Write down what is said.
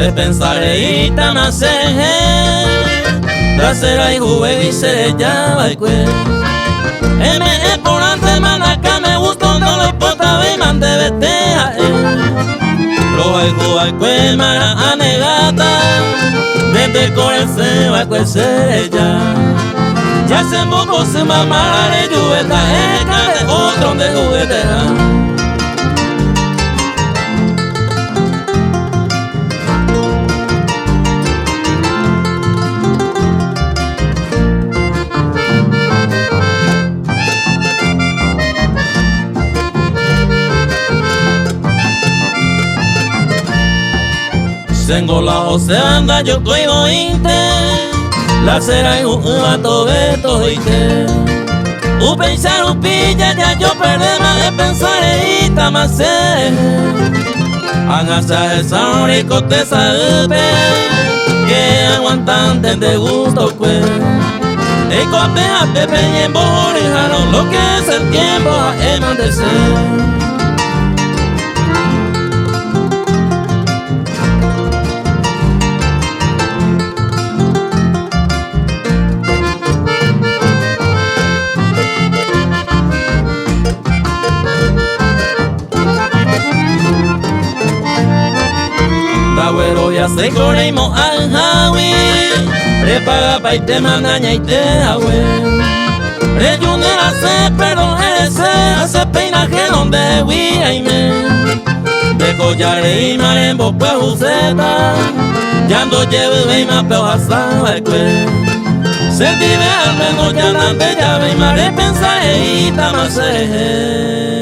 repensare y tamase trasera y juve y se llama el cue me por ante manaca me gustó no lo potaba y mande vete a roja y juve cue mara anegata desde con se va cue se ya se moco se mamara de lluveta de otro de juguetera. Tengo la José anda yo coigo inte la cera y un vato beto ite u pensar un pilla ya yo perdí más de pensar y tamase angasa esa rico te sabe que aguantan de gusto pues y cote a pepe y en borijaron lo que es el tiempo a emandecer. Agüero ya se correimos al Javi prepaga pa' ite manaña y te agüe reyunera se pero ese hace peinaje donde huiaime de collare y marembo pues useta ya ando lleve y ma peo asaba el cue se vive al menos ya nante llave y mare pensar y tamase.